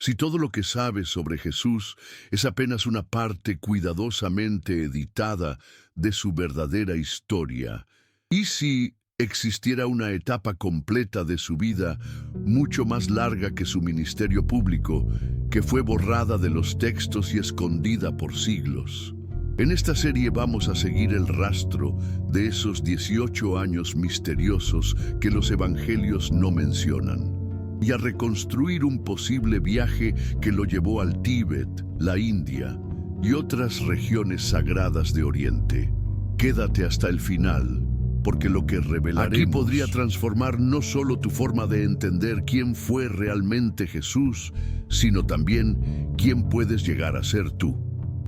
Si todo lo que sabes sobre Jesús es apenas una parte cuidadosamente editada de su verdadera historia, y si existiera una etapa completa de su vida mucho más larga que su ministerio público, que fue borrada de los textos y escondida por siglos. En esta serie vamos a seguir el rastro de esos 18 años misteriosos que los evangelios no mencionan, y a reconstruir un posible viaje que lo llevó al Tíbet, la India y otras regiones sagradas de Oriente. Quédate hasta el final, porque lo que revelaremos aquí podría transformar no solo tu forma de entender quién fue realmente Jesús, sino también quién puedes llegar a ser tú.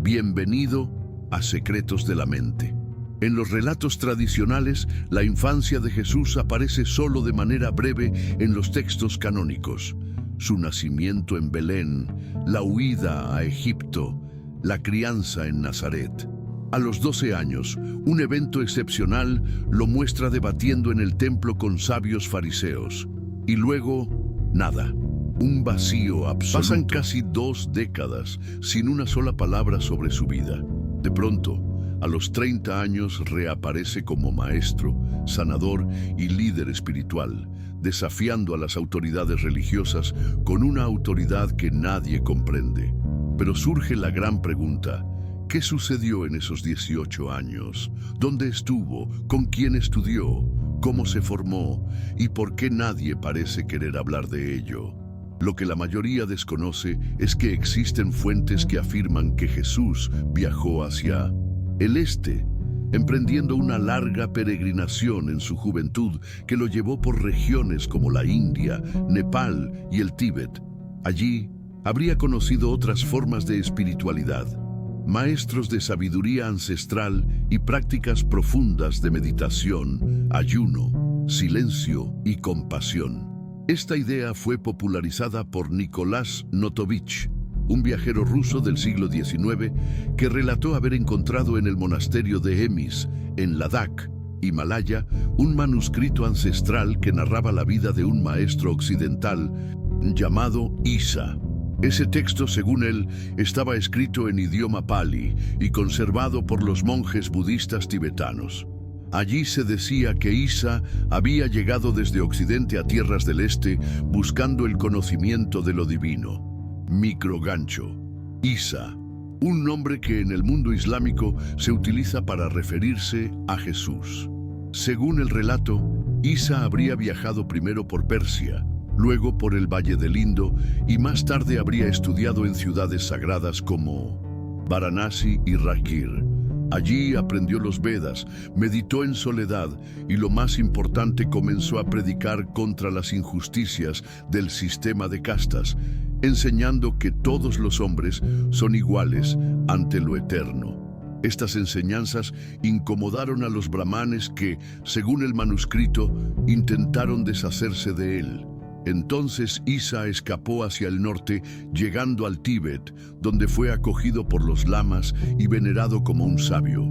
Bienvenido a Secretos de la Mente. En los relatos tradicionales, la infancia de Jesús aparece solo de manera breve en los textos canónicos. Su nacimiento en Belén, la huida a Egipto, la crianza en Nazaret. A los 12 años, un evento excepcional lo muestra debatiendo en el templo con sabios fariseos. Y luego, nada. Un vacío absoluto. Pasan casi 2 décadas sin una sola palabra sobre su vida. De pronto, a los 30 años reaparece como maestro, sanador y líder espiritual, desafiando a las autoridades religiosas con una autoridad que nadie comprende. Pero surge la gran pregunta: ¿qué sucedió en esos 18 años? ¿Dónde estuvo? ¿Con quién estudió? ¿Cómo se formó? ¿Y por qué nadie parece querer hablar de ello? Lo que la mayoría desconoce es que existen fuentes que afirman que Jesús viajó hacia el este, emprendiendo una larga peregrinación en su juventud que lo llevó por regiones como la India, Nepal y el Tíbet. Allí habría conocido otras formas de espiritualidad, maestros de sabiduría ancestral y prácticas profundas de meditación, ayuno, silencio y compasión. Esta idea fue popularizada por Nicolás Notovich, un viajero ruso del siglo XIX que relató haber encontrado en el monasterio de Hemis, en Ladakh, Himalaya, un manuscrito ancestral que narraba la vida de un maestro occidental llamado Isa. Ese texto, según él, estaba escrito en idioma pali y conservado por los monjes budistas tibetanos. Allí se decía que Isa había llegado desde Occidente a tierras del Este buscando el conocimiento de lo divino. Microgancho. Isa, un nombre que en el mundo islámico se utiliza para referirse a Jesús. Según el relato, Isa habría viajado primero por Persia, luego por el Valle del Indo y más tarde habría estudiado en ciudades sagradas como Varanasi y Rakir. Allí aprendió los Vedas, meditó en soledad y, lo más importante, comenzó a predicar contra las injusticias del sistema de castas, enseñando que todos los hombres son iguales ante lo eterno. Estas enseñanzas incomodaron a los brahmanes que, según el manuscrito, intentaron deshacerse de él. Entonces Isa escapó hacia el norte, llegando al Tíbet, donde fue acogido por los lamas y venerado como un sabio.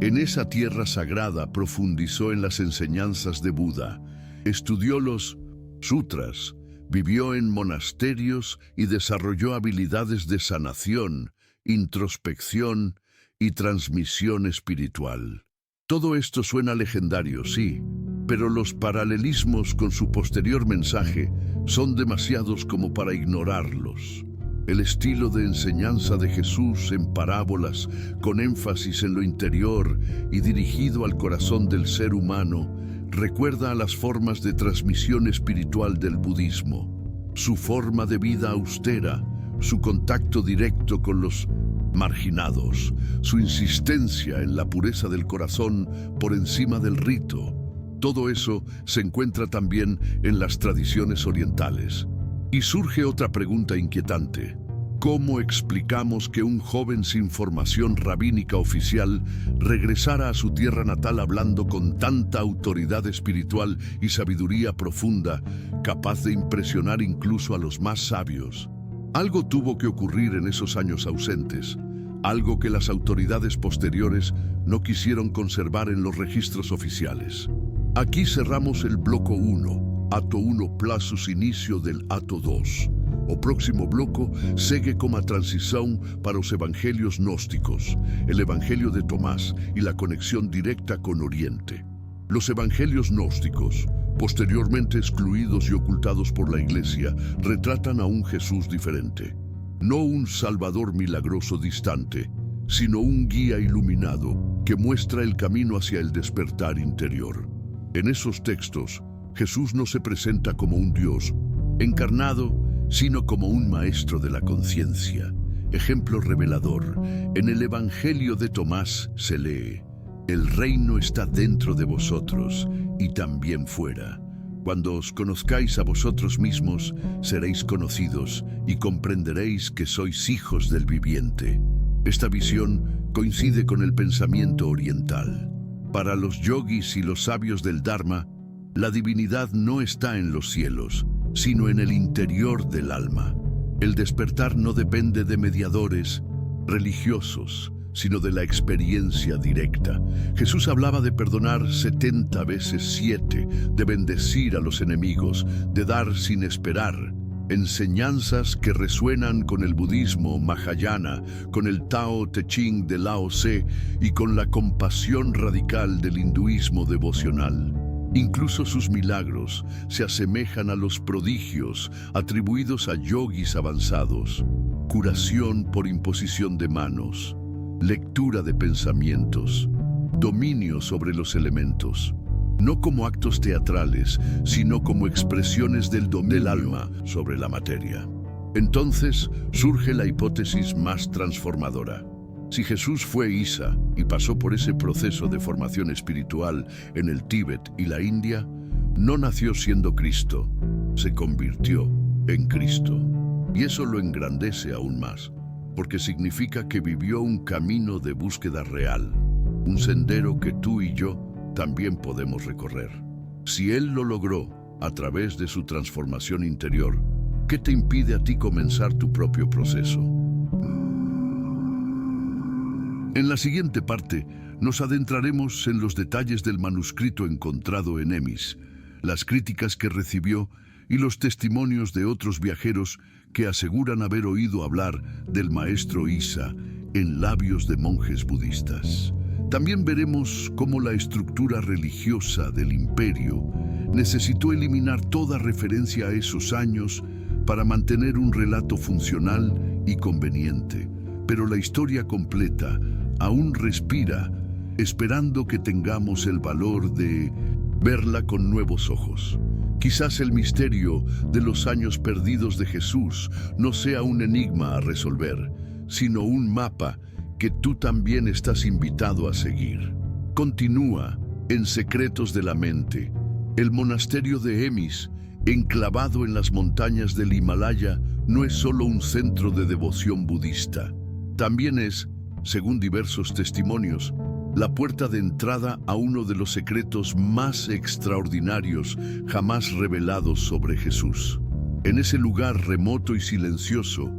En esa tierra sagrada profundizó en las enseñanzas de Buda, estudió los sutras, vivió en monasterios y desarrolló habilidades de sanación, introspección y transmisión espiritual. Todo esto suena legendario, sí, pero los paralelismos con su posterior mensaje son demasiados como para ignorarlos. El estilo de enseñanza de Jesús en parábolas, con énfasis en lo interior y dirigido al corazón del ser humano, recuerda a las formas de transmisión espiritual del budismo. Su forma de vida austera, su contacto directo con los marginados, su insistencia en la pureza del corazón por encima del rito. Todo eso se encuentra también en las tradiciones orientales. Y surge otra pregunta inquietante. ¿Cómo explicamos que un joven sin formación rabínica oficial regresara a su tierra natal hablando con tanta autoridad espiritual y sabiduría profunda, capaz de impresionar incluso a los más sabios? Algo tuvo que ocurrir en esos años ausentes, algo que las autoridades posteriores no quisieron conservar en los registros oficiales. Aquí cerramos el bloque 1, acto 1 plus inicio del acto 2. O próximo bloco segue como a transição para os evangelhos gnósticos, el Evangelio de Tomás y la conexión directa con Oriente. Los evangelios gnósticos, posteriormente excluidos y ocultados por la Iglesia, retratan a un Jesús diferente. No un Salvador milagroso distante, sino un guía iluminado que muestra el camino hacia el despertar interior. En esos textos, Jesús no se presenta como un Dios encarnado, sino como un maestro de la conciencia. Ejemplo revelador, en el Evangelio de Tomás se lee: el reino está dentro de vosotros y también fuera. Cuando os conozcáis a vosotros mismos, seréis conocidos y comprenderéis que sois hijos del viviente. Esta visión coincide con el pensamiento oriental. Para los yogis y los sabios del Dharma, la divinidad no está en los cielos, sino en el interior del alma. El despertar no depende de mediadores religiosos, sino de la experiencia directa. Jesús hablaba de perdonar 70 veces 7, de bendecir a los enemigos, de dar sin esperar. Enseñanzas que resuenan con el budismo Mahayana, con el Tao Te Ching de Lao Tse y con la compasión radical del hinduismo devocional. Incluso sus milagros se asemejan a los prodigios atribuidos a yogis avanzados: curación por imposición de manos, lectura de pensamientos, dominio sobre los elementos, no como actos teatrales, sino como expresiones del dominio del alma sobre la materia. Entonces surge la hipótesis más transformadora. Si Jesús fue Isa y pasó por ese proceso de formación espiritual en el Tíbet y la India, no nació siendo Cristo, se convirtió en Cristo. Y eso lo engrandece aún más, porque significa que vivió un camino de búsqueda real, un sendero que tú y yo también podemos recorrer. Si Él lo logró a través de su transformación interior, ¿qué te impide a ti comenzar tu propio proceso? En la siguiente parte, nos adentraremos en los detalles del manuscrito encontrado en Emis, las críticas que recibió y los testimonios de otros viajeros que aseguran haber oído hablar del maestro Isa en labios de monjes budistas. También veremos cómo la estructura religiosa del imperio necesitó eliminar toda referencia a esos años para mantener un relato funcional y conveniente. Pero la historia completa aún respira, esperando que tengamos el valor de verla con nuevos ojos. Quizás el misterio de los años perdidos de Jesús no sea un enigma a resolver, sino un mapa que tú también estás invitado a seguir. Continúa en Secretos de la Mente. El monasterio de Emis, enclavado en las montañas del Himalaya, no es solo un centro de devoción budista. También es, según diversos testimonios, la puerta de entrada a uno de los secretos más extraordinarios jamás revelados sobre Jesús. En ese lugar remoto y silencioso,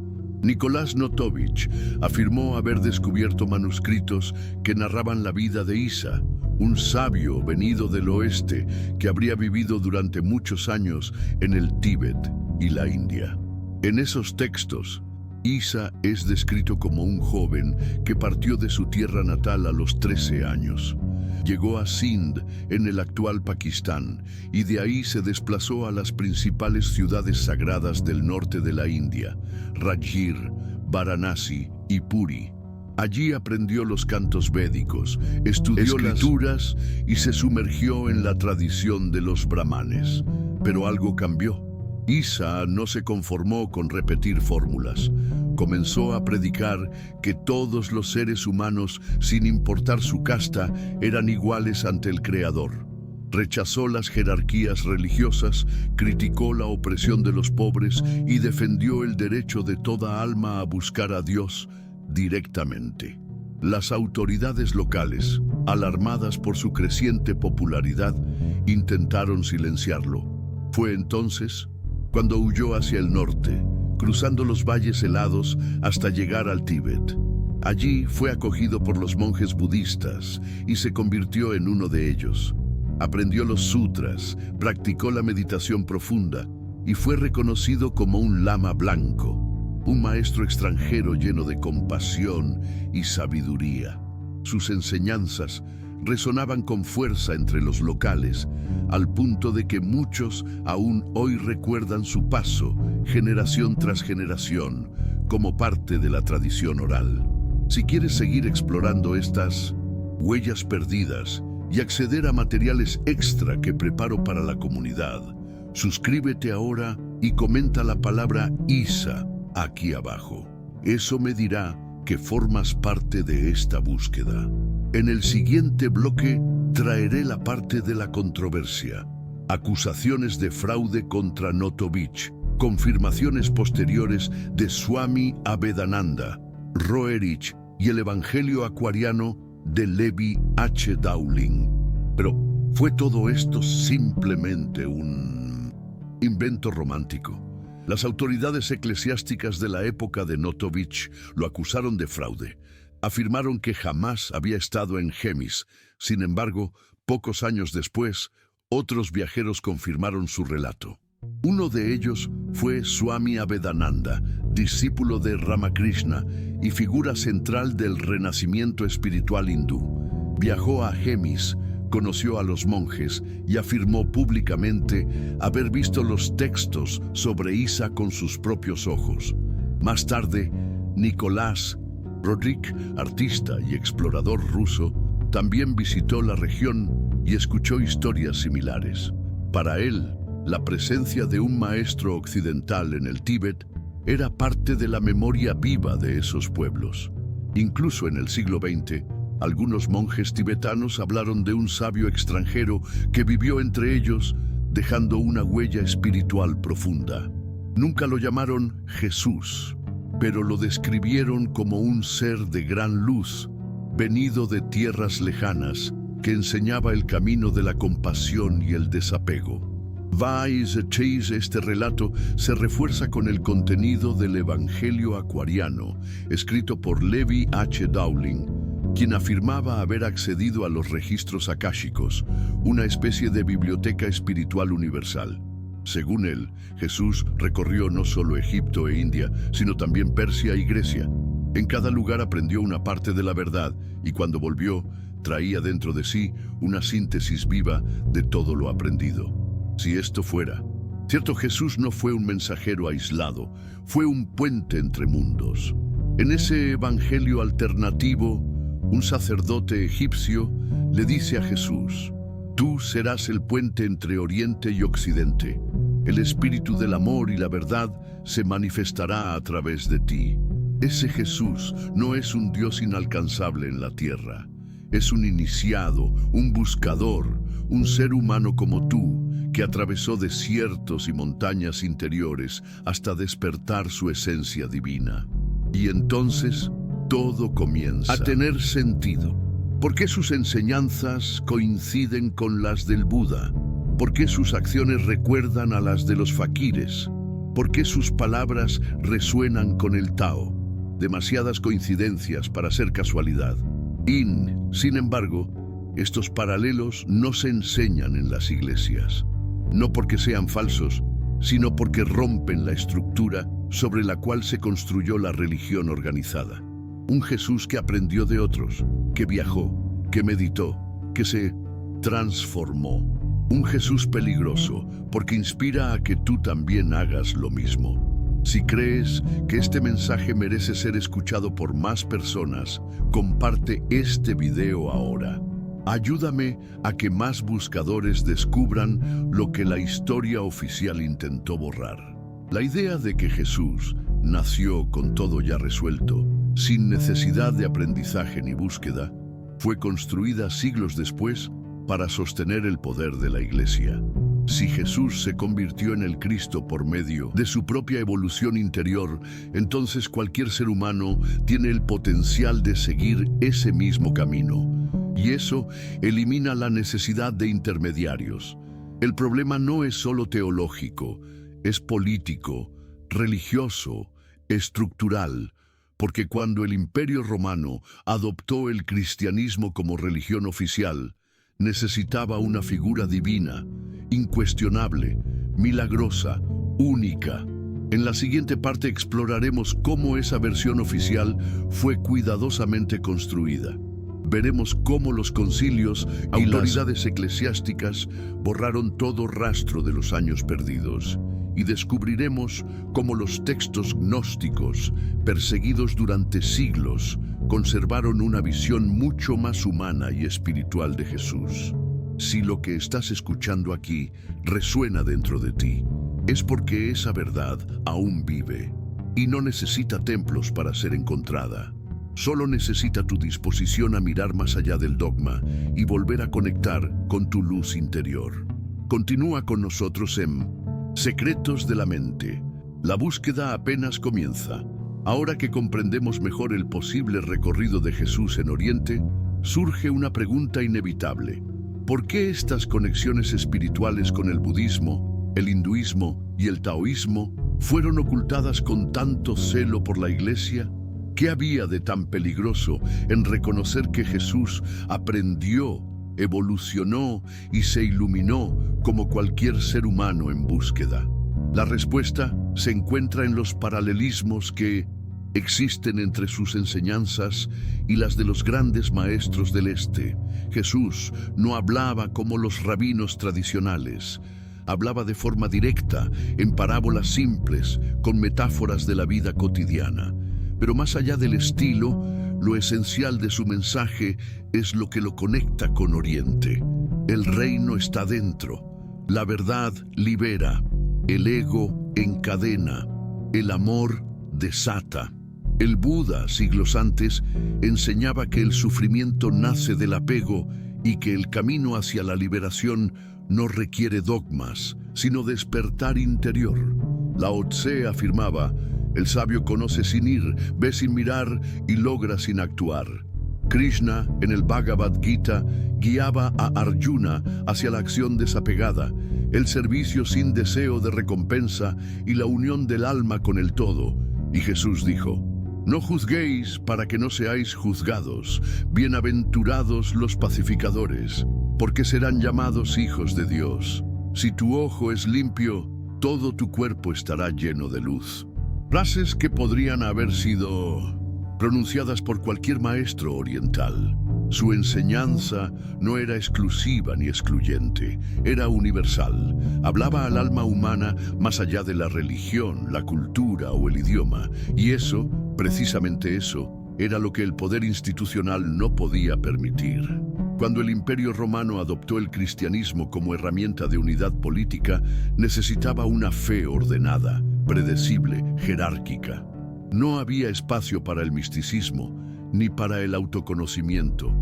Nicolás Notovich afirmó haber descubierto manuscritos que narraban la vida de Isa, un sabio venido del oeste que habría vivido durante muchos años en el Tíbet y la India. En esos textos, Isa es descrito como un joven que partió de su tierra natal a los 13 años. Llegó a Sindh, en el actual Pakistán, y de ahí se desplazó a las principales ciudades sagradas del norte de la India, Rajgir, Varanasi y Puri. Allí aprendió los cantos védicos, estudió las escrituras y se sumergió en la tradición de los brahmanes. Pero algo cambió. Isa no se conformó con repetir fórmulas. Comenzó a predicar que todos los seres humanos, sin importar su casta, eran iguales ante el Creador. Rechazó las jerarquías religiosas, criticó la opresión de los pobres y defendió el derecho de toda alma a buscar a Dios directamente. Las autoridades locales, alarmadas por su creciente popularidad, intentaron silenciarlo. Fue entonces cuando huyó hacia el norte, cruzando los valles helados hasta llegar al Tíbet. Allí fue acogido por los monjes budistas y se convirtió en uno de ellos. Aprendió los sutras, practicó la meditación profunda y fue reconocido como un lama blanco, un maestro extranjero lleno de compasión y sabiduría. Sus enseñanzas resonaban con fuerza entre los locales, al punto de que muchos aún hoy recuerdan su paso, generación tras generación, como parte de la tradición oral. Si quieres seguir explorando estas huellas perdidas y acceder a materiales extra que preparo para la comunidad, suscríbete ahora y comenta la palabra ISA aquí abajo. Eso me dirá que formas parte de esta búsqueda. En el siguiente bloque traeré la parte de la controversia. Acusaciones de fraude contra Notovich, confirmaciones posteriores de Swami Abhedananda, Roerich y el Evangelio acuariano de Levi H. Dowling. Pero, ¿fue todo esto simplemente un invento romántico? Las autoridades eclesiásticas de la época de Notovich lo acusaron de fraude. Afirmaron que jamás había estado en Gemis. Sin embargo, pocos años después, otros viajeros confirmaron su relato. Uno de ellos fue Swami Abhedananda, discípulo de Ramakrishna y figura central del renacimiento espiritual hindú. Viajó a Gemis, conoció a los monjes y afirmó públicamente haber visto los textos sobre Isa con sus propios ojos. Más tarde, Nicolás Roerich, artista y explorador ruso, también visitó la región y escuchó historias similares. Para él, la presencia de un maestro occidental en el Tíbet era parte de la memoria viva de esos pueblos. Incluso en el siglo XX, algunos monjes tibetanos hablaron de un sabio extranjero que vivió entre ellos, dejando una huella espiritual profunda. Nunca lo llamaron Jesús, pero lo describieron como un ser de gran luz, venido de tierras lejanas, que enseñaba el camino de la compasión y el desapego. Este relato se refuerza con el contenido del Evangelio acuariano, escrito por Levi H. Dowling, quien afirmaba haber accedido a los registros akáshicos, una especie de biblioteca espiritual universal. Según él, Jesús recorrió no solo Egipto e India, sino también Persia y Grecia. En cada lugar aprendió una parte de la verdad y cuando volvió, traía dentro de sí una síntesis viva de todo lo aprendido. Si esto fuera cierto, Jesús no fue un mensajero aislado, fue un puente entre mundos. En ese evangelio alternativo, un sacerdote egipcio le dice a Jesús: «Tú serás el puente entre Oriente y Occidente. El espíritu del amor y la verdad se manifestará a través de ti». Ese Jesús no es un Dios inalcanzable en la tierra. Es un iniciado, un buscador, un ser humano como tú, que atravesó desiertos y montañas interiores hasta despertar su esencia divina. Y entonces todo comienza a tener sentido. ¿Por qué sus enseñanzas coinciden con las del Buda? ¿Por qué sus acciones recuerdan a las de los faquires? ¿Por qué sus palabras resuenan con el Tao? Demasiadas coincidencias para ser casualidad. Sin embargo, estos paralelos no se enseñan en las iglesias. No porque sean falsos, sino porque rompen la estructura sobre la cual se construyó la religión organizada. Un Jesús que aprendió de otros, que viajó, que meditó, que se transformó. Un Jesús peligroso, porque inspira a que tú también hagas lo mismo. Si crees que este mensaje merece ser escuchado por más personas, comparte este video ahora. Ayúdame a que más buscadores descubran lo que la historia oficial intentó borrar. La idea de que Jesús nació con todo ya resuelto, sin necesidad de aprendizaje ni búsqueda, fue construida siglos después para sostener el poder de la Iglesia. Si Jesús se convirtió en el Cristo por medio de su propia evolución interior, entonces cualquier ser humano tiene el potencial de seguir ese mismo camino. Y eso elimina la necesidad de intermediarios. El problema no es solo teológico, es político, religioso, estructural, porque cuando el Imperio Romano adoptó el cristianismo como religión oficial, necesitaba una figura divina, incuestionable, milagrosa, única. En la siguiente parte exploraremos cómo esa versión oficial fue cuidadosamente construida. Veremos cómo los concilios y autoridades eclesiásticas borraron todo rastro de los años perdidos. Y descubriremos cómo los textos gnósticos, perseguidos durante siglos, conservaron una visión mucho más humana y espiritual de Jesús. Si lo que estás escuchando aquí resuena dentro de ti, es porque esa verdad aún vive y no necesita templos para ser encontrada. Solo necesita tu disposición a mirar más allá del dogma y volver a conectar con tu luz interior. Continúa con nosotros en Secretos de la Mente. La búsqueda apenas comienza. Ahora que comprendemos mejor el posible recorrido de Jesús en Oriente, surge una pregunta inevitable. ¿Por qué estas conexiones espirituales con el budismo, el hinduismo y el taoísmo fueron ocultadas con tanto celo por la Iglesia? ¿Qué había de tan peligroso en reconocer que Jesús aprendió, evolucionó y se iluminó como cualquier ser humano en búsqueda? La respuesta se encuentra en los paralelismos que existen entre sus enseñanzas y las de los grandes maestros del Este. Jesús no hablaba como los rabinos tradicionales. Hablaba de forma directa, en parábolas simples, con metáforas de la vida cotidiana. Pero más allá del estilo, lo esencial de su mensaje es lo que lo conecta con Oriente. El reino está dentro. La verdad libera. El ego encadena. El amor desata. El Buda, siglos antes, enseñaba que el sufrimiento nace del apego y que el camino hacia la liberación no requiere dogmas, sino despertar interior. Lao Tse afirmaba: el sabio conoce sin ir, ve sin mirar y logra sin actuar. Krishna, en el Bhagavad Gita, guiaba a Arjuna hacia la acción desapegada, el servicio sin deseo de recompensa y la unión del alma con el todo. Y Jesús dijo: no juzguéis para que no seáis juzgados. Bienaventurados los pacificadores, porque serán llamados hijos de Dios. Si tu ojo es limpio, todo tu cuerpo estará lleno de luz. Frases que podrían haber sido pronunciadas por cualquier maestro oriental. Su enseñanza no era exclusiva ni excluyente, era universal. Hablaba al alma humana más allá de la religión, la cultura o el idioma. Y eso, precisamente eso, era lo que el poder institucional no podía permitir. Cuando el Imperio Romano adoptó el cristianismo como herramienta de unidad política, necesitaba una fe ordenada, predecible, jerárquica. No había espacio para el misticismo, ni para el autoconocimiento,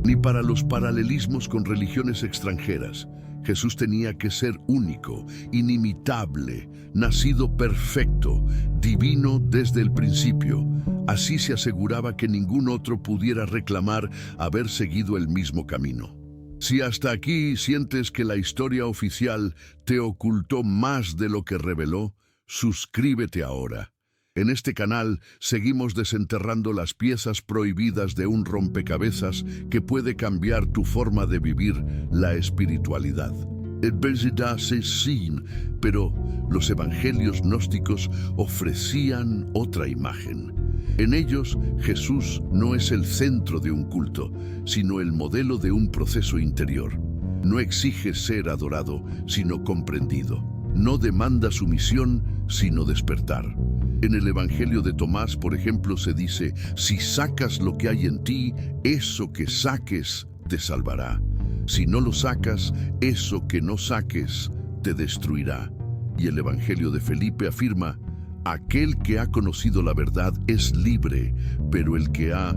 ni para los paralelismos con religiones extranjeras. Jesús tenía que ser único, inimitable, nacido perfecto, divino desde el principio. Así se aseguraba que ningún otro pudiera reclamar haber seguido el mismo camino. Si hasta aquí sientes que la historia oficial te ocultó más de lo que reveló, suscríbete ahora. En este canal seguimos desenterrando las piezas prohibidas de un rompecabezas que puede cambiar tu forma de vivir la espiritualidad. Pero los evangelios gnósticos ofrecían otra imagen. En ellos, Jesús no es el centro de un culto, sino el modelo de un proceso interior. No exige ser adorado, sino comprendido. No demanda sumisión, sino despertar. En el Evangelio de Tomás, por ejemplo, se dice: si sacas lo que hay en ti, eso que saques te salvará. Si no lo sacas, eso que no saques te destruirá. Y el Evangelio de Felipe afirma: aquel que ha conocido la verdad es libre, pero el que ha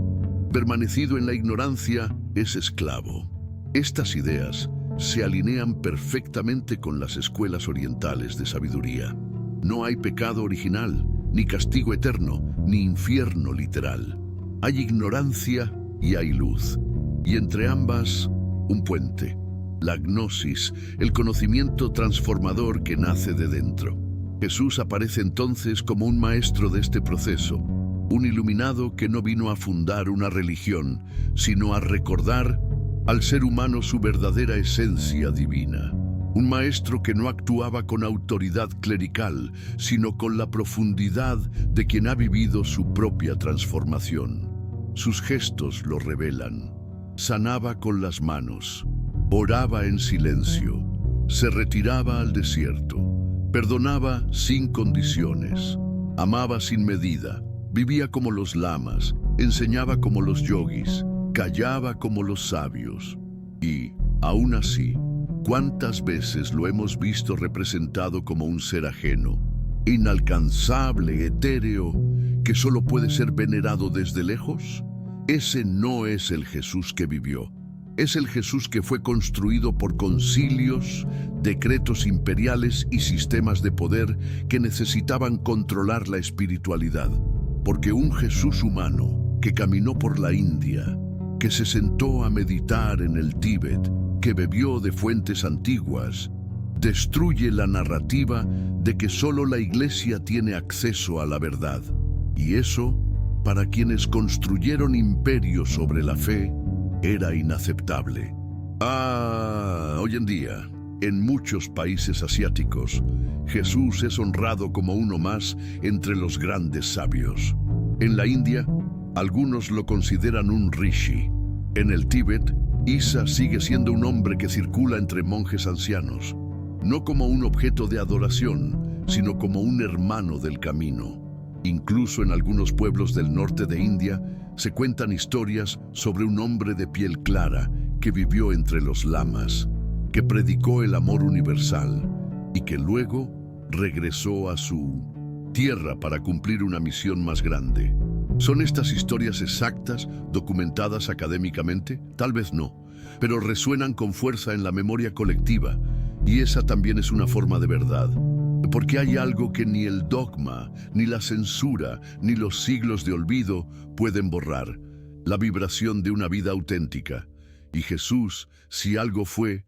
permanecido en la ignorancia es esclavo. Estas ideas se alinean perfectamente con las escuelas orientales de sabiduría. No hay pecado original, ni castigo eterno, ni infierno literal. Hay ignorancia y hay luz. Y entre ambas, un puente. La gnosis, el conocimiento transformador que nace de dentro. Jesús aparece entonces como un maestro de este proceso, un iluminado que no vino a fundar una religión, sino a recordar al ser humano su verdadera esencia divina. Un maestro que no actuaba con autoridad clerical, sino con la profundidad de quien ha vivido su propia transformación. Sus gestos lo revelan. Sanaba con las manos, oraba en silencio, se retiraba al desierto, perdonaba sin condiciones, amaba sin medida, vivía como los lamas, enseñaba como los yogis, callaba como los sabios. Y, aún así, ¿cuántas veces lo hemos visto representado como un ser ajeno, inalcanzable, etéreo, que solo puede ser venerado desde lejos? Ese no es el Jesús que vivió. Es el Jesús que fue construido por concilios, decretos imperiales y sistemas de poder que necesitaban controlar la espiritualidad. Porque un Jesús humano que caminó por la India, que se sentó a meditar en el Tíbet, que bebió de fuentes antiguas, destruye la narrativa de que solo la Iglesia tiene acceso a la verdad. Y eso, para quienes construyeron imperios sobre la fe, era inaceptable. Hoy en día, en muchos países asiáticos, Jesús es honrado como uno más entre los grandes sabios. En la India, algunos lo consideran un rishi. En el Tíbet, Isa sigue siendo un hombre que circula entre monjes ancianos, no como un objeto de adoración, sino como un hermano del camino. Incluso en algunos pueblos del norte de India se cuentan historias sobre un hombre de piel clara que vivió entre los lamas, que predicó el amor universal y que luego regresó a su tierra para cumplir una misión más grande. ¿Son estas historias exactas, documentadas académicamente? Tal vez no, pero resuenan con fuerza en la memoria colectiva, y esa también es una forma de verdad. Porque hay algo que ni el dogma, ni la censura, ni los siglos de olvido pueden borrar: la vibración de una vida auténtica. Y Jesús, si algo fue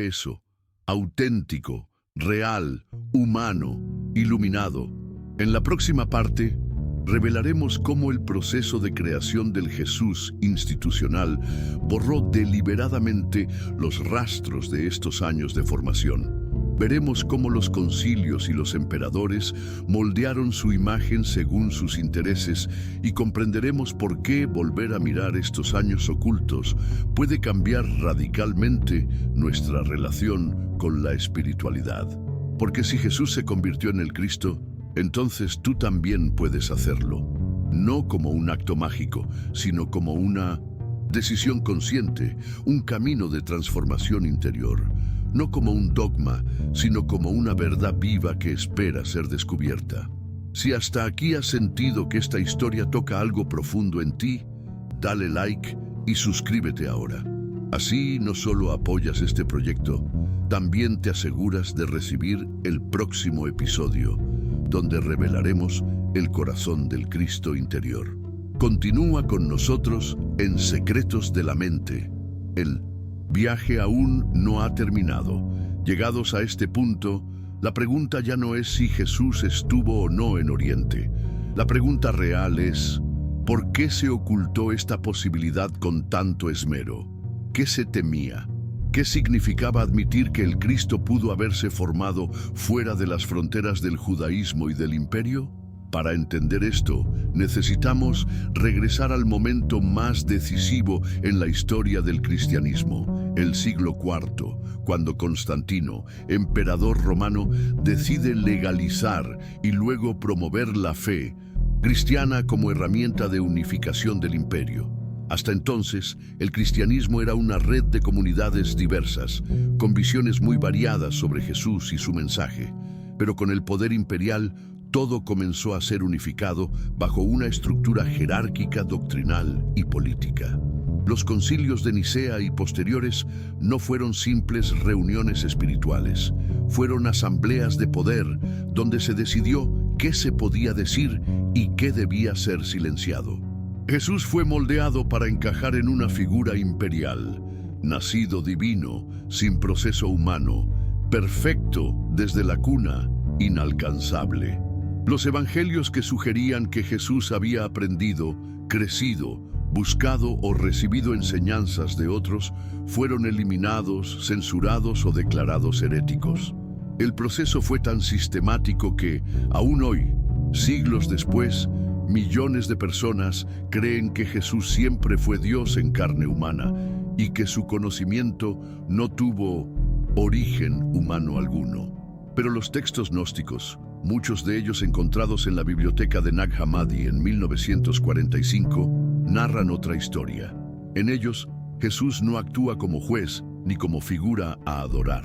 eso: auténtico, real, humano, iluminado. En la próxima parte, revelaremos cómo el proceso de creación del Jesús institucional borró deliberadamente los rastros de estos años de formación. Veremos cómo los concilios y los emperadores moldearon su imagen según sus intereses, y comprenderemos por qué volver a mirar estos años ocultos puede cambiar radicalmente nuestra relación con la espiritualidad. Porque si Jesús se convirtió en el Cristo, entonces tú también puedes hacerlo. No como un acto mágico, sino como una decisión consciente, un camino de transformación interior. No como un dogma, sino como una verdad viva que espera ser descubierta. Si hasta aquí has sentido que esta historia toca algo profundo en ti, dale like y suscríbete ahora. Así no solo apoyas este proyecto, también te aseguras de recibir el próximo episodio, donde revelaremos el corazón del Cristo interior. Continúa con nosotros en Secretos de la Mente. El viaje aún no ha terminado. Llegados a este punto, la pregunta ya no es si Jesús estuvo o no en Oriente. La pregunta real es: ¿por qué se ocultó esta posibilidad con tanto esmero? ¿Qué se temía? ¿Qué significaba admitir que el Cristo pudo haberse formado fuera de las fronteras del judaísmo y del imperio? Para entender esto, necesitamos regresar al momento más decisivo en la historia del cristianismo, el siglo IV, cuando Constantino, emperador romano, decide legalizar y luego promover la fe cristiana como herramienta de unificación del imperio. Hasta entonces, el cristianismo era una red de comunidades diversas, con visiones muy variadas sobre Jesús y su mensaje. Pero con el poder imperial, todo comenzó a ser unificado bajo una estructura jerárquica, doctrinal y política. Los concilios de Nicea y posteriores no fueron simples reuniones espirituales, fueron asambleas de poder donde se decidió qué se podía decir y qué debía ser silenciado. Jesús fue moldeado para encajar en una figura imperial, nacido divino, sin proceso humano, perfecto desde la cuna, inalcanzable. Los evangelios que sugerían que Jesús había aprendido, crecido, buscado o recibido enseñanzas de otros, fueron eliminados, censurados o declarados heréticos. El proceso fue tan sistemático que, aún hoy, siglos después, millones de personas creen que Jesús siempre fue Dios en carne humana y que su conocimiento no tuvo origen humano alguno. Pero los textos gnósticos, muchos de ellos encontrados en la biblioteca de Nag Hammadi en 1945, narran otra historia. En ellos, Jesús no actúa como juez ni como figura a adorar.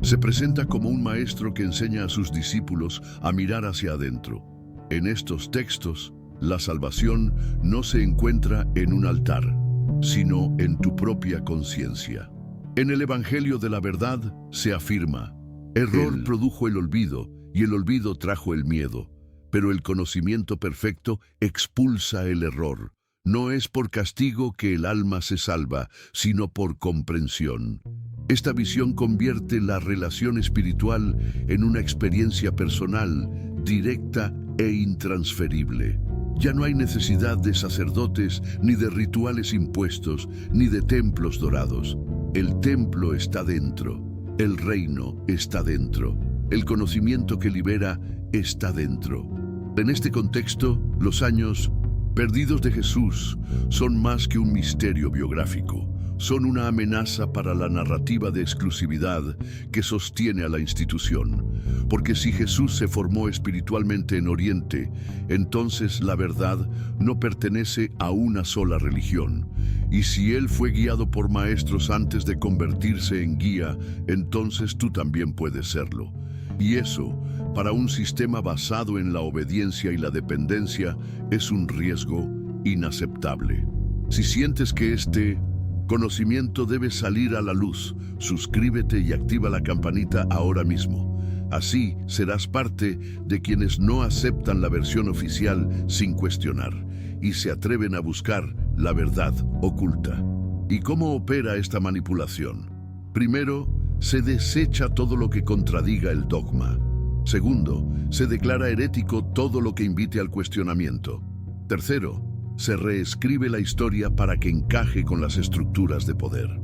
Se presenta como un maestro que enseña a sus discípulos a mirar hacia adentro. En estos textos, la salvación no se encuentra en un altar, sino en tu propia conciencia. En el Evangelio de la Verdad se afirma: error produjo el olvido, y el olvido trajo el miedo, pero el conocimiento perfecto expulsa el error. No es por castigo que el alma se salva, sino por comprensión. Esta visión convierte la relación espiritual en una experiencia personal, directa e intransferible. Ya no hay necesidad de sacerdotes, ni de rituales impuestos, ni de templos dorados. El templo está dentro, el reino está dentro, el conocimiento que libera está dentro. En este contexto, los años perdidos de Jesús son más que un misterio biográfico. Son una amenaza para la narrativa de exclusividad que sostiene a la institución. Porque si Jesús se formó espiritualmente en Oriente, entonces la verdad no pertenece a una sola religión. Y si Él fue guiado por maestros antes de convertirse en guía, entonces tú también puedes serlo. Y eso, para un sistema basado en la obediencia y la dependencia, es un riesgo inaceptable. Si sientes que este conocimiento debe salir a la luz, suscríbete y activa la campanita ahora mismo. Así serás parte de quienes no aceptan la versión oficial sin cuestionar y se atreven a buscar la verdad oculta. ¿Y cómo opera esta manipulación? Primero, se desecha todo lo que contradiga el dogma. Segundo, se declara herético todo lo que invite al cuestionamiento. Tercero, se reescribe la historia para que encaje con las estructuras de poder.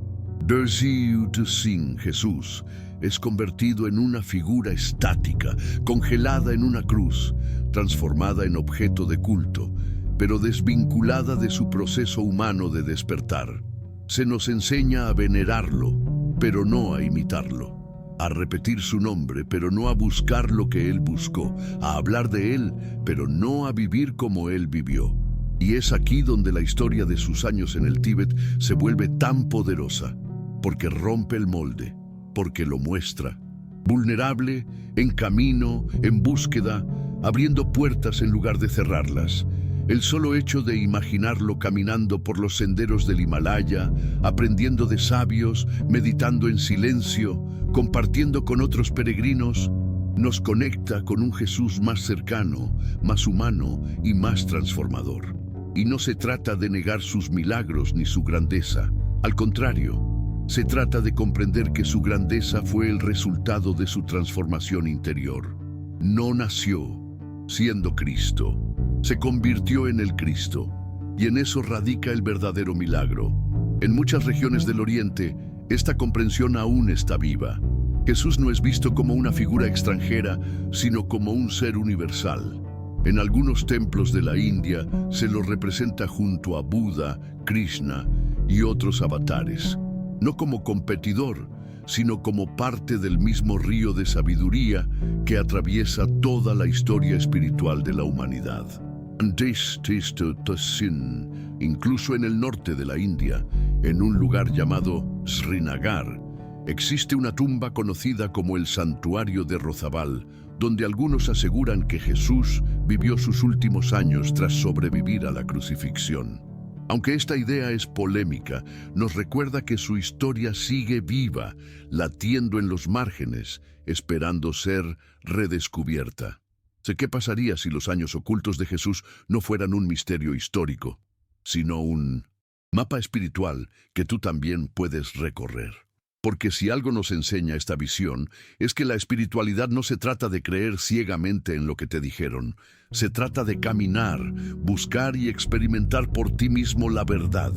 Jesús es convertido en una figura estática, congelada en una cruz, transformada en objeto de culto, pero desvinculada de su proceso humano de despertar. Se nos enseña a venerarlo, pero no a imitarlo, a repetir su nombre, pero no a buscar lo que Él buscó, a hablar de Él, pero no a vivir como Él vivió. Y es aquí donde la historia de sus años en el Tíbet se vuelve tan poderosa, porque rompe el molde, porque lo muestra. Vulnerable, en camino, en búsqueda, abriendo puertas en lugar de cerrarlas. El solo hecho de imaginarlo caminando por los senderos del Himalaya, aprendiendo de sabios, meditando en silencio, compartiendo con otros peregrinos, nos conecta con un Jesús más cercano, más humano y más transformador. Y no se trata de negar sus milagros ni su grandeza. Al contrario, se trata de comprender que su grandeza fue el resultado de su transformación interior. No nació siendo Cristo, se convirtió en el Cristo, y en eso radica el verdadero milagro. En muchas regiones del Oriente, esta comprensión aún está viva. Jesús no es visto como una figura extranjera, sino como un ser universal. En algunos templos de la India se lo representa junto a Buda, Krishna y otros avatares, no como competidor, sino como parte del mismo río de sabiduría que atraviesa toda la historia espiritual de la humanidad. Incluso en el norte de la India, en un lugar llamado Srinagar, existe una tumba conocida como el Santuario de Rozabal, donde algunos aseguran que Jesús vivió sus últimos años tras sobrevivir a la crucifixión. Aunque esta idea es polémica, nos recuerda que su historia sigue viva, latiendo en los márgenes, esperando ser redescubierta. ¿Qué pasaría si los años ocultos de Jesús no fueran un misterio histórico, sino un mapa espiritual que tú también puedes recorrer? Porque si algo nos enseña esta visión, es que la espiritualidad no se trata de creer ciegamente en lo que te dijeron. Se trata de caminar, buscar y experimentar por ti mismo la verdad.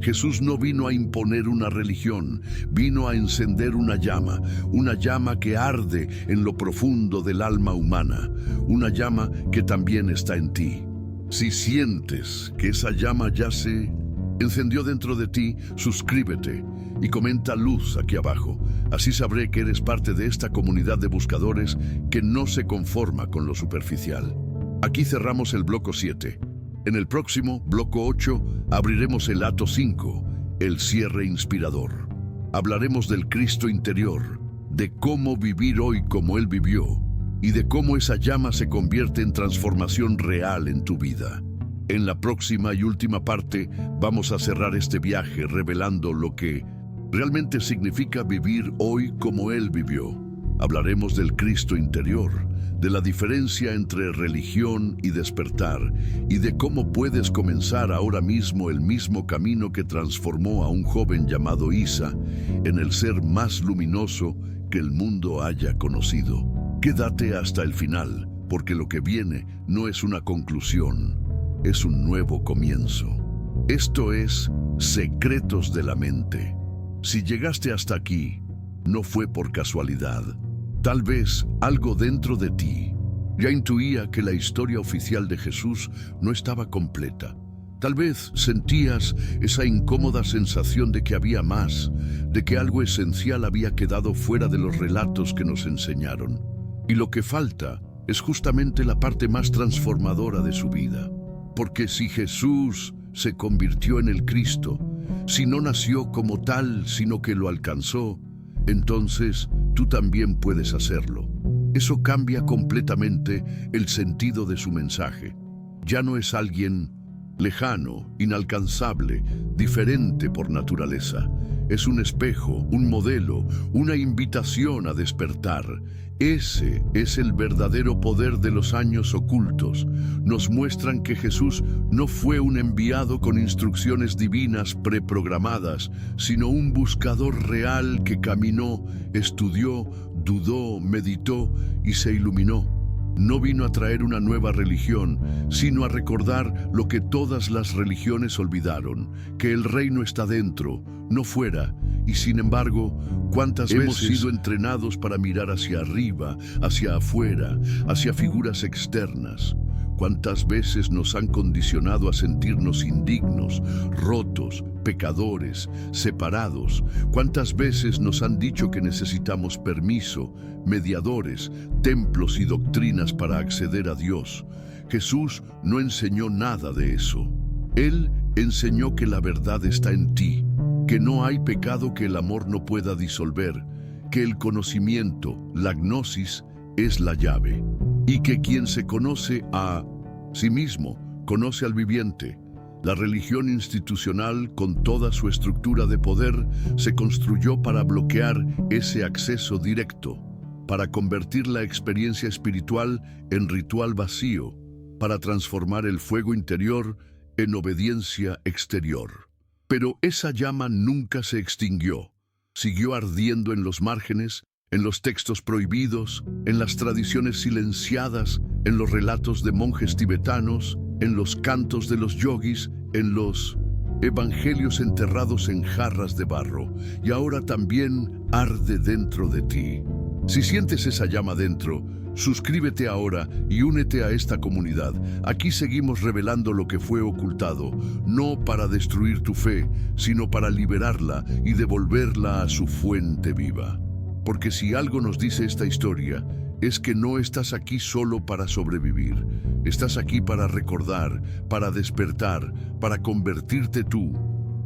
Jesús no vino a imponer una religión, vino a encender una llama que arde en lo profundo del alma humana, una llama que también está en ti. Si sientes que esa llama ya se encendió dentro de ti, suscríbete y comenta luz aquí abajo. Así sabré que eres parte de esta comunidad de buscadores que no se conforma con lo superficial. Aquí cerramos el bloque 7. En el próximo, bloque 8, abriremos el acto 5, el cierre inspirador. Hablaremos del Cristo interior, de cómo vivir hoy como Él vivió y de cómo esa llama se convierte en transformación real en tu vida. En la próxima y última parte vamos a cerrar este viaje revelando lo que realmente significa vivir hoy como Él vivió. Hablaremos del Cristo interior, de la diferencia entre religión y despertar, y de cómo puedes comenzar ahora mismo el mismo camino que transformó a un joven llamado Isa en el ser más luminoso que el mundo haya conocido. Quédate hasta el final, porque lo que viene no es una conclusión, es un nuevo comienzo. Esto es Secretos de la Mente. Si llegaste hasta aquí, no fue por casualidad. Tal vez algo dentro de ti ya intuía que la historia oficial de Jesús no estaba completa. Tal vez sentías esa incómoda sensación de que había más, de que algo esencial había quedado fuera de los relatos que nos enseñaron. Y lo que falta es justamente la parte más transformadora de su vida. Porque si Jesús se convirtió en el Cristo, si no nació como tal, sino que lo alcanzó, entonces tú también puedes hacerlo. Eso cambia completamente el sentido de su mensaje. Ya no es alguien lejano, inalcanzable, diferente por naturaleza. Es un espejo, un modelo, una invitación a despertar. Ese es el verdadero poder de los años ocultos. Nos muestran que Jesús no fue un enviado con instrucciones divinas preprogramadas, sino un buscador real que caminó, estudió, dudó, meditó y se iluminó. No vino a traer una nueva religión, sino a recordar lo que todas las religiones olvidaron, que el reino está dentro, no fuera. Y sin embargo, ¿cuántas veces hemos sido entrenados para mirar hacia arriba, hacia afuera, hacia figuras externas? ¿Cuántas veces nos han condicionado a sentirnos indignos, rotos, pecadores, separados? ¿Cuántas veces nos han dicho que necesitamos permiso, mediadores, templos y doctrinas para acceder a Dios? Jesús no enseñó nada de eso. Él enseñó que la verdad está en ti, que no hay pecado que el amor no pueda disolver, que el conocimiento, la gnosis, es la llave, y que quien se conoce a sí mismo, conoce al viviente. La religión institucional, con toda su estructura de poder, se construyó para bloquear ese acceso directo, para convertir la experiencia espiritual en ritual vacío, para transformar el fuego interior en obediencia exterior. Pero esa llama nunca se extinguió. Siguió ardiendo en los márgenes, en los textos prohibidos, en las tradiciones silenciadas, en los relatos de monjes tibetanos, en los cantos de los yogis, en los evangelios enterrados en jarras de barro, y ahora también arde dentro de ti. Si sientes esa llama dentro, suscríbete ahora y únete a esta comunidad. Aquí seguimos revelando lo que fue ocultado, no para destruir tu fe, sino para liberarla y devolverla a su fuente viva. Porque si algo nos dice esta historia, es que no estás aquí solo para sobrevivir. Estás aquí para recordar, para despertar, para convertirte tú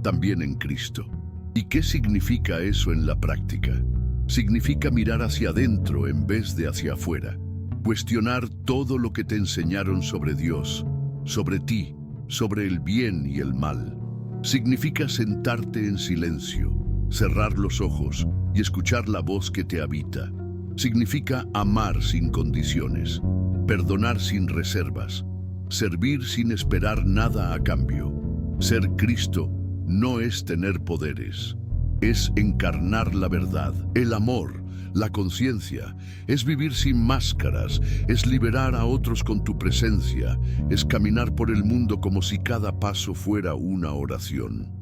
también en Cristo. ¿Y qué significa eso en la práctica? Significa mirar hacia adentro en vez de hacia afuera. Cuestionar todo lo que te enseñaron sobre Dios, sobre ti, sobre el bien y el mal. Significa sentarte en silencio, cerrar los ojos y escuchar la voz que te habita. Significa amar sin condiciones, perdonar sin reservas, servir sin esperar nada a cambio. Ser Cristo no es tener poderes, es encarnar la verdad, el amor, la conciencia, es vivir sin máscaras, es liberar a otros con tu presencia, es caminar por el mundo como si cada paso fuera una oración.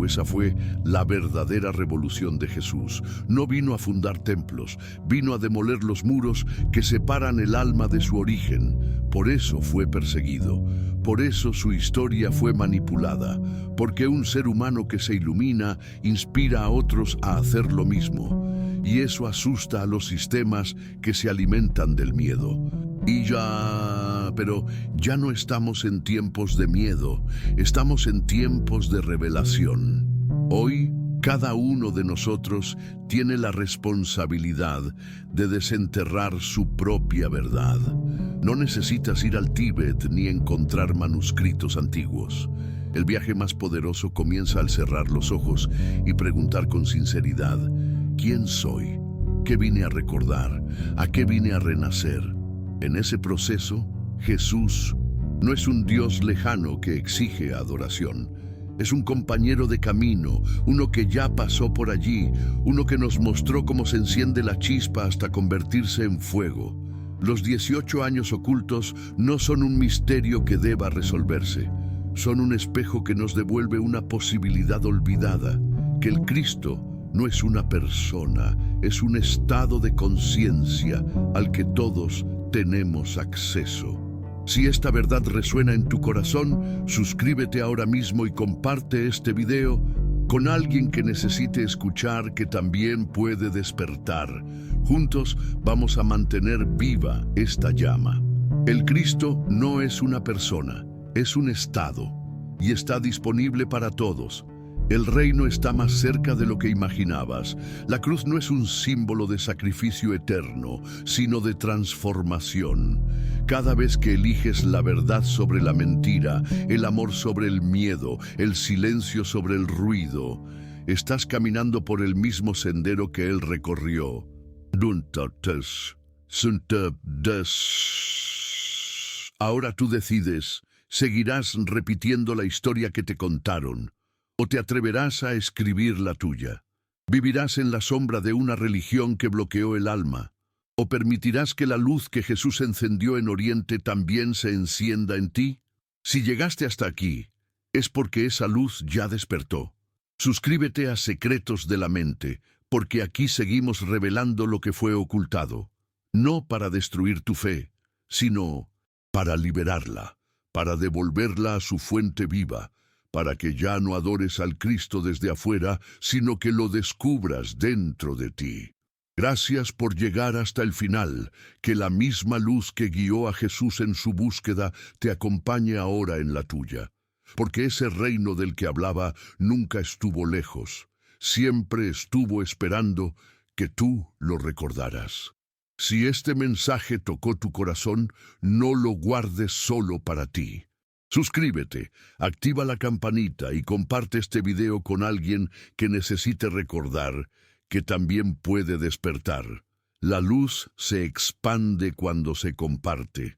Esa fue la verdadera revolución de Jesús. No vino a fundar templos, vino a demoler los muros que separan el alma de su origen. Por eso fue perseguido, por eso su historia fue manipulada, porque un ser humano que se ilumina inspira a otros a hacer lo mismo. Y eso asusta a los sistemas que se alimentan del miedo. Pero ya no estamos en tiempos de miedo, estamos en tiempos de revelación. Hoy, cada uno de nosotros tiene la responsabilidad de desenterrar su propia verdad. No necesitas ir al Tíbet ni encontrar manuscritos antiguos. El viaje más poderoso comienza al cerrar los ojos y preguntar con sinceridad: ¿quién soy? ¿Qué vine a recordar? ¿A qué vine a renacer? En ese proceso, Jesús no es un Dios lejano que exige adoración. Es un compañero de camino, uno que ya pasó por allí, uno que nos mostró cómo se enciende la chispa hasta convertirse en fuego. Los 18 años ocultos no son un misterio que deba resolverse. Son un espejo que nos devuelve una posibilidad olvidada, que el Cristo no es una persona, es un estado de conciencia al que todos tenemos acceso. Si esta verdad resuena en tu corazón, suscríbete ahora mismo y comparte este video con alguien que necesite escuchar, que también puede despertar. Juntos vamos a mantener viva esta llama. El Cristo no es una persona, es un estado, y está disponible para todos. El reino está más cerca de lo que imaginabas. La cruz no es un símbolo de sacrificio eterno, sino de transformación. Cada vez que eliges la verdad sobre la mentira, el amor sobre el miedo, el silencio sobre el ruido, estás caminando por el mismo sendero que Él recorrió. Ahora tú decides, ¿seguirás repitiendo la historia que te contaron? ¿O te atreverás a escribir la tuya? ¿Vivirás en la sombra de una religión que bloqueó el alma? ¿O permitirás que la luz que Jesús encendió en Oriente también se encienda en ti? Si llegaste hasta aquí, es porque esa luz ya despertó. Suscríbete a Secretos de la Mente, porque aquí seguimos revelando lo que fue ocultado. No para destruir tu fe, sino para liberarla, para devolverla a su fuente viva, para que ya no adores al Cristo desde afuera, sino que lo descubras dentro de ti. Gracias por llegar hasta el final, que la misma luz que guió a Jesús en su búsqueda te acompañe ahora en la tuya, porque ese reino del que hablaba nunca estuvo lejos, siempre estuvo esperando que tú lo recordaras. Si este mensaje tocó tu corazón, no lo guardes solo para ti. Suscríbete, activa la campanita y comparte este video con alguien que necesite recordar que también puede despertar. La luz se expande cuando se comparte.